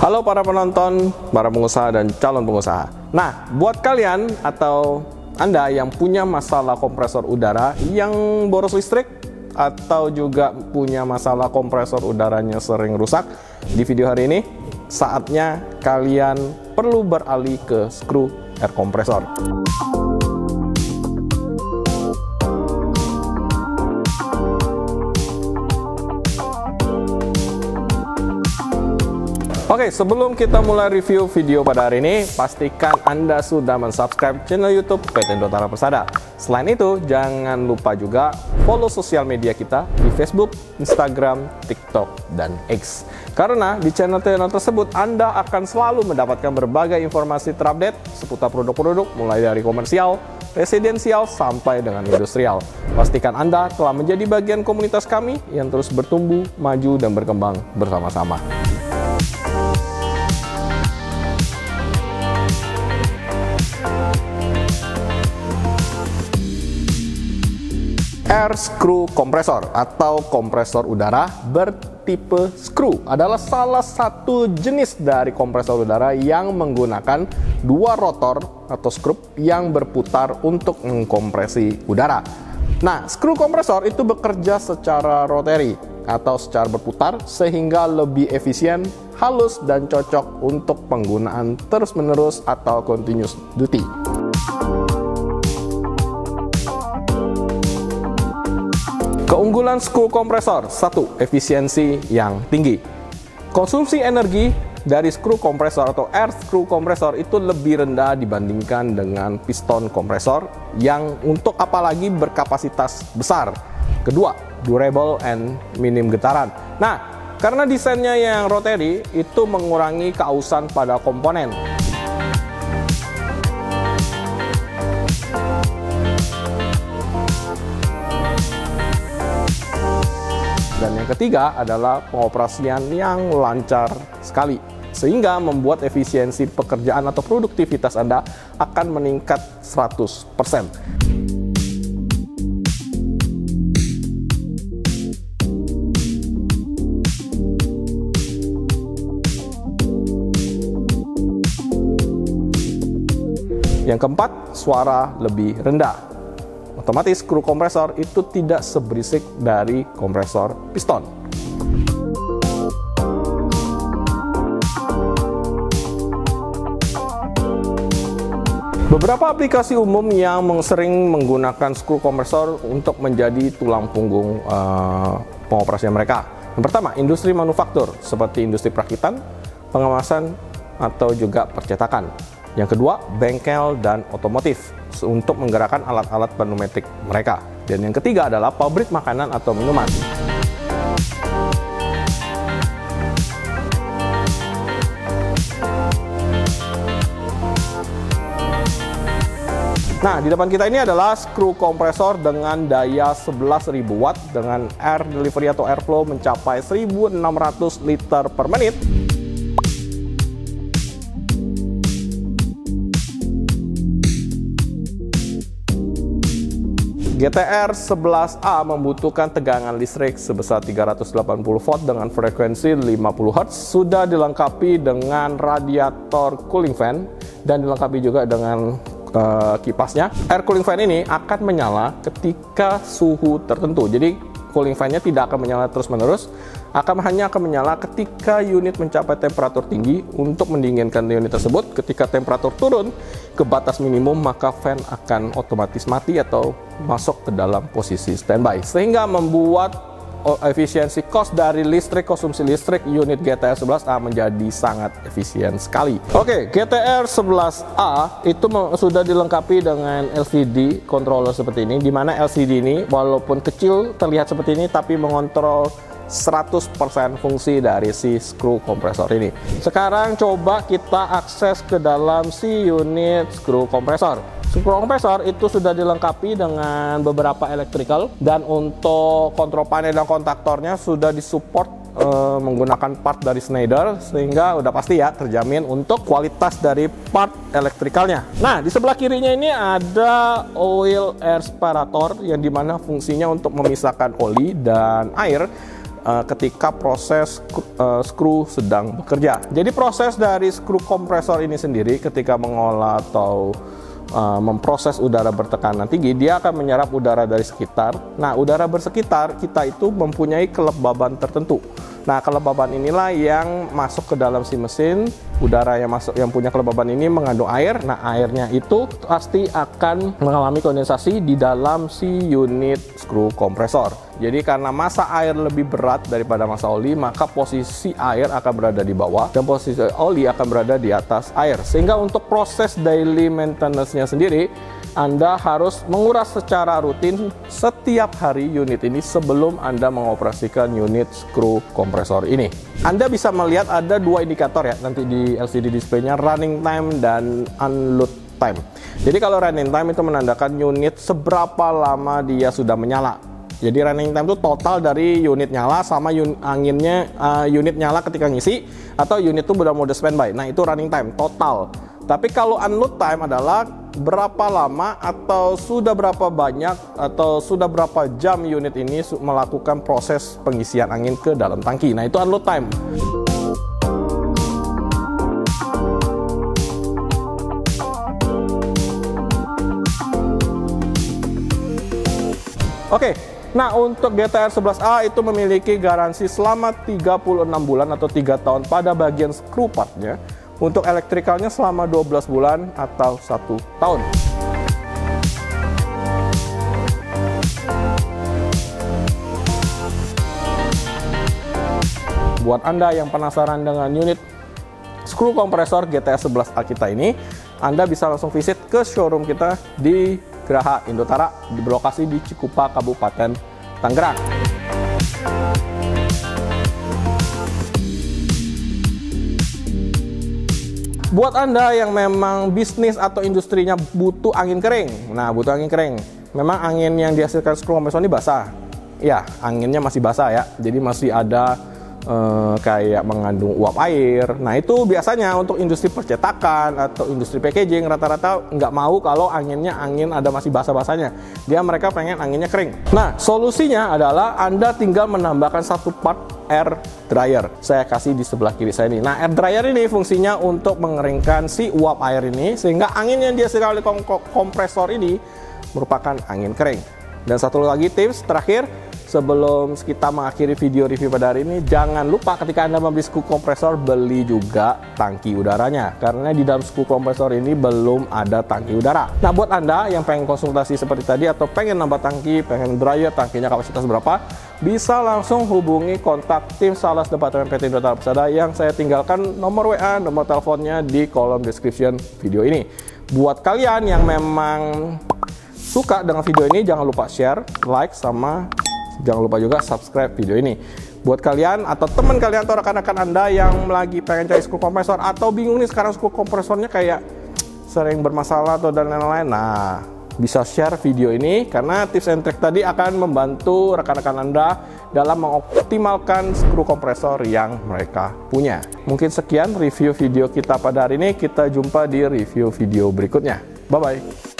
Halo para penonton, para pengusaha dan calon pengusaha. Nah, buat kalian atau Anda yang punya masalah kompresor udara yang boros listrik atau juga punya masalah kompresor udaranya sering rusak, di video hari ini saatnya kalian perlu beralih ke skru air kompresor. Oke, sebelum kita mulai review video pada hari ini, pastikan Anda sudah mensubscribe channel YouTube PT Indotara Persada. Selain itu, jangan lupa juga follow sosial media kita di Facebook, Instagram, TikTok, dan X. Karena di channel-channel tersebut, Anda akan selalu mendapatkan berbagai informasi terupdate seputar produk-produk mulai dari komersial, residensial, sampai dengan industrial. Pastikan Anda telah menjadi bagian komunitas kami yang terus bertumbuh, maju, dan berkembang bersama-sama. Air screw kompresor atau kompresor udara bertipe screw adalah salah satu jenis dari kompresor udara yang menggunakan dua rotor atau skrup yang berputar untuk mengkompresi udara. Nah, skru kompresor itu bekerja secara rotary atau secara berputar sehingga lebih efisien, halus, dan cocok untuk penggunaan terus-menerus atau continuous duty. Keunggulan skru kompresor: 1. Efisiensi yang tinggi. Konsumsi energi dari skru kompresor atau air screw kompresor itu lebih rendah dibandingkan dengan piston kompresor yang untuk apalagi berkapasitas besar. Kedua, durable and minim getaran. Nah, karena desainnya yang rotary itu mengurangi keausan pada komponen. Dan yang ketiga adalah pengoperasian yang lancar sekali, sehingga membuat efisiensi pekerjaan atau produktivitas Anda akan meningkat 100%. Yang keempat, suara lebih rendah. Otomatis skru kompresor itu tidak seberisik dari kompresor piston. Beberapa aplikasi umum yang sering menggunakan skru kompresor untuk menjadi tulang punggung pengoperasian mereka. Yang pertama, industri manufaktur seperti industri perakitan, pengemasan, atau juga percetakan. Yang kedua, bengkel dan otomotif untuk menggerakkan alat-alat pneumatik mereka. Dan yang ketiga adalah pabrik makanan atau minuman. Nah, di depan kita ini adalah skru kompresor dengan daya 11.000 watt dengan air delivery atau airflow mencapai 1.600 liter per menit. GTR 11A membutuhkan tegangan listrik sebesar 380 volt dengan frekuensi 50 Hz, sudah dilengkapi dengan radiator cooling fan dan dilengkapi juga dengan kipasnya. Air cooling fan ini akan menyala ketika suhu tertentu. Jadi cooling fan-nya tidak akan menyala terus-menerus, hanya akan menyala ketika unit mencapai temperatur tinggi. Untuk mendinginkan unit tersebut, ketika temperatur turun ke batas minimum, maka fan akan otomatis mati atau masuk ke dalam posisi standby, sehingga membuat efisiensi cost dari listrik, konsumsi listrik unit GTR 11A menjadi sangat efisien sekali. Oke, GTR 11A itu sudah dilengkapi dengan LCD controller seperti ini, di mana LCD ini walaupun kecil terlihat seperti ini, tapi mengontrol 100% fungsi dari si skru kompresor ini. Sekarang coba kita akses ke dalam si unit skru kompresor. Skru kompresor itu sudah dilengkapi dengan beberapa electrical, dan untuk kontrol panel dan kontaktornya sudah disupport menggunakan part dari Schneider, sehingga udah pasti ya terjamin untuk kualitas dari part elektrikalnya. Nah, di sebelah kirinya ini ada oil air separator yang dimana fungsinya untuk memisahkan oli dan air ketika proses skru sedang bekerja. Jadi proses dari skru kompresor ini sendiri ketika mengolah atau memproses udara bertekanan tinggi, dia akan menyerap udara dari sekitar. Nah, udara bersekitar kita itu mempunyai kelembaban tertentu. Nah, kelembaban inilah yang masuk ke dalam si mesin. Udara yang masuk yang punya kelembaban ini mengandung air. Nah, airnya itu pasti akan mengalami kondensasi di dalam si unit skru kompresor. Jadi karena massa air lebih berat daripada massa oli, maka posisi air akan berada di bawah dan posisi oli akan berada di atas air. Sehingga untuk proses daily maintenance-nya sendiri, Anda harus menguras secara rutin setiap hari unit ini sebelum Anda mengoperasikan unit skru kompresor ini. Anda bisa melihat ada dua indikator ya nanti di LCD display-nya, running time dan unload time. Jadi kalau running time itu menandakan unit seberapa lama dia sudah menyala. Jadi running time itu total dari unit nyala sama anginnya, unit nyala ketika ngisi, atau unit itu udah mode standby. Nah, itu running time total. Tapi kalau unload time adalah berapa lama atau sudah berapa banyak atau sudah berapa jam unit ini melakukan proses pengisian angin ke dalam tangki. Nah, itu unload time. Oke. Nah, untuk GTR 11A itu memiliki garansi selama 36 bulan atau 3 tahun pada bagian skru partnya. Untuk elektrikalnya selama 12 bulan atau 1 tahun. Buat Anda yang penasaran dengan unit skru kompresor GTR 11A kita ini, Anda bisa langsung visit ke showroom kita di Geraha Indotara, berlokasi di Cikupa, Kabupaten Tangerang. Buat Anda yang memang bisnis atau industrinya butuh angin kering, nah butuh angin kering, memang angin yang dihasilkan skru kompresor ini basah. Ya, anginnya masih basah ya, jadi masih ada kayak mengandung uap air. Nah, itu biasanya untuk industri percetakan atau industri packaging rata-rata nggak mau kalau angin ada masih basah-basahnya. Mereka pengen anginnya kering. Nah, solusinya adalah Anda tinggal menambahkan satu part air dryer. Saya kasih di sebelah kiri saya ini. Nah, air dryer ini fungsinya untuk mengeringkan si uap air ini sehingga angin yang dihasilkan oleh kompresor ini merupakan angin kering. Dan satu lagi tips terakhir, sebelum kita mengakhiri video review pada hari ini, jangan lupa ketika Anda membeli skru kompresor, beli juga tangki udaranya. Karena di dalam skru kompresor ini belum ada tangki udara. Nah, buat Anda yang pengen konsultasi seperti tadi atau pengen nambah tangki, pengen dryer, tangkinya kapasitas berapa, bisa langsung hubungi kontak tim sales Departemen PT Indotara Persada yang saya tinggalkan nomor WA, nomor teleponnya di kolom description video ini. Buat kalian yang memang suka dengan video ini, jangan lupa share, like, sama jangan lupa juga subscribe video ini. Buat kalian atau teman kalian atau rekan-rekan Anda yang lagi pengen cari skru kompresor atau bingung nih sekarang skru kompresornya kayak sering bermasalah atau dan lain-lain, nah bisa share video ini karena tips and trick tadi akan membantu rekan-rekan Anda dalam mengoptimalkan skru kompresor yang mereka punya. Mungkin sekian review video kita pada hari ini. Kita jumpa di review video berikutnya. Bye-bye.